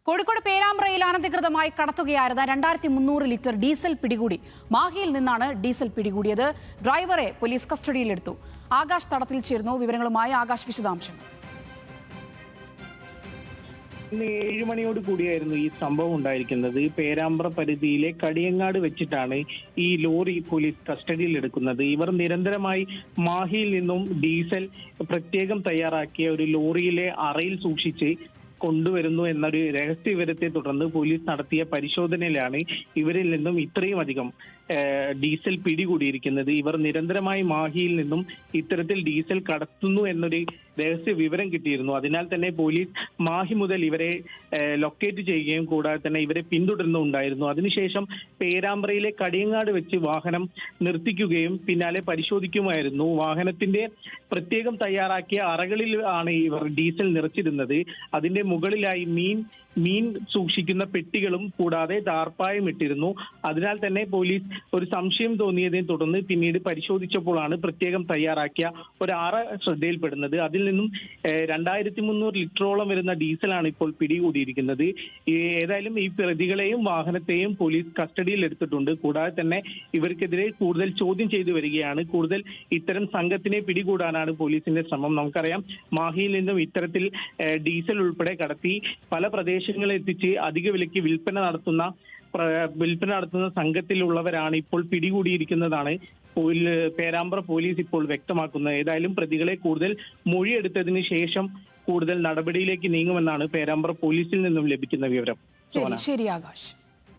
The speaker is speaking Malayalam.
കോഴിക്കോട് പേരാമ്പ്രയിൽ അനധികൃതമായി കടത്തുകയായിരുന്ന 2300 ലിറ്റർ ഡീസൽ പിടികൂടി. മാഹിയിൽ നിന്നാണ് ഡീസൽ പിടികൂടിയത്. ഡ്രൈവറെ പോലീസ് കസ്റ്റഡിയിലെടുത്തു. ആകാശ് തടത്തിൽ ചേർന്നു. വിവരങ്ങളുമായി ആകാശ്, വിശദാംശങ്ങൾ. ഇന്ന് 7 മണിയോട് കൂടിയായിരുന്നു ഈ സംഭവം ഉണ്ടായിരിക്കുന്നത്. പേരാമ്പ്ര പരിധിയിലെ കടിയങ്ങാട് വെച്ചിട്ടാണ് ഈ ലോറി പോലീസ് കസ്റ്റഡിയിൽ എടുക്കുന്നത്. ഇവർ നിരന്തരമായി മാഹിയിൽ നിന്നും ഡീസൽ പ്രത്യേകം തയ്യാറാക്കിയ ഒരു ലോറിയിലെ അറയിൽ സൂക്ഷിച്ച് കൊണ്ടുവരുന്നു എന്നൊരു രഹസ്യ വിവരത്തെ തുടർന്ന് പോലീസ് നടത്തിയ പരിശോധനയിലാണ് ഇവരിൽ നിന്നും ഇത്രയും അധികം ഡീസൽ പിടികൂടിയിരിക്കുന്നത്. ഇവർ നിരന്തരമായി മാഹിയിൽ നിന്നും ഇത്തരത്തിൽ ഡീസൽ കടത്തുന്നു എന്നൊരു രഹസ്യ വിവരം കിട്ടിയിരുന്നു. അതിനാൽ തന്നെ പോലീസ് മാഹി മുതൽ ഇവരെ ലൊക്കേറ്റ് ചെയ്യുകയും കൂടാതെ തന്നെ ഇവരെ പിന്തുടരുന്നുണ്ടായിരുന്നു. അതിനുശേഷം പേരാമ്പ്രയിലെ കടിയങ്ങാട് വെച്ച് വാഹനം നിർത്തിക്കുകയും പിന്നാലെ പരിശോധിക്കുമായിരുന്നു. വാഹനത്തിന്റെ പ്രത്യേകം തയ്യാറാക്കിയ അറകളിൽ ആണ് ഇവർ ഡീസൽ നിറച്ചിരുന്നത്. അതിന്റെ മുകളിലായി മീൻ സൂക്ഷിക്കുന്ന പെട്ടികളും കൂടാതെ ടാർപ്പായും ഇട്ടിരുന്നു. അതിനാൽ തന്നെ പോലീസ് ഒരു സംശയം തോന്നിയതിനെ തുടർന്ന് പിന്നീട് പരിശോധിച്ചപ്പോഴാണ് പ്രത്യേകം തയ്യാറാക്കിയ ഒരു അറ ശ്രദ്ധയിൽപ്പെടുന്നത്. അതിൽ നിന്നും 2300 ലിറ്ററോളം വരുന്ന ഡീസലാണ് ഇപ്പോൾ പിടികൂടിയിരിക്കുന്നത്. ഏതായാലും ഈ പ്രതികളെയും വാഹനത്തെയും പോലീസ് കസ്റ്റഡിയിൽ എടുത്തിട്ടുണ്ട്. കൂടാതെ തന്നെ ഇവർക്കെതിരെ കൂടുതൽ ചോദ്യം ചെയ്തു വരികയാണ്. കൂടുതൽ ഇത്തരം സംഘത്തിനെ പിടികൂടാനാണ് പോലീസിന്റെ ശ്രമം. നമുക്കറിയാം, മാഹിയിൽ നിന്നും ഇത്തരത്തിൽ ഡീസൽ ഉൾപ്പെടെ കടത്തി പല പ്രദേശങ്ങളിൽ എത്തിച്ച് അധിക വിലയ്ക്ക് വിൽപ്പന നടത്തുന്ന സംഘത്തിലുള്ളവരാണ് ഇപ്പോൾ പിടികൂടിയിരിക്കുന്നതാണ് പേരാമ്പ്ര പോലീസ് ഇപ്പോൾ വ്യക്തമാക്കുന്നത്. ഏതായാലും പ്രതികളെ കൂടുതൽ മൊഴിയെടുത്തതിന് ശേഷം കൂടുതൽ നടപടിയിലേക്ക് നീങ്ങുമെന്നാണ് പേരാമ്പ്ര പോലീസിൽ നിന്നും ലഭിക്കുന്ന വിവരം. ശരി ആകാശ്.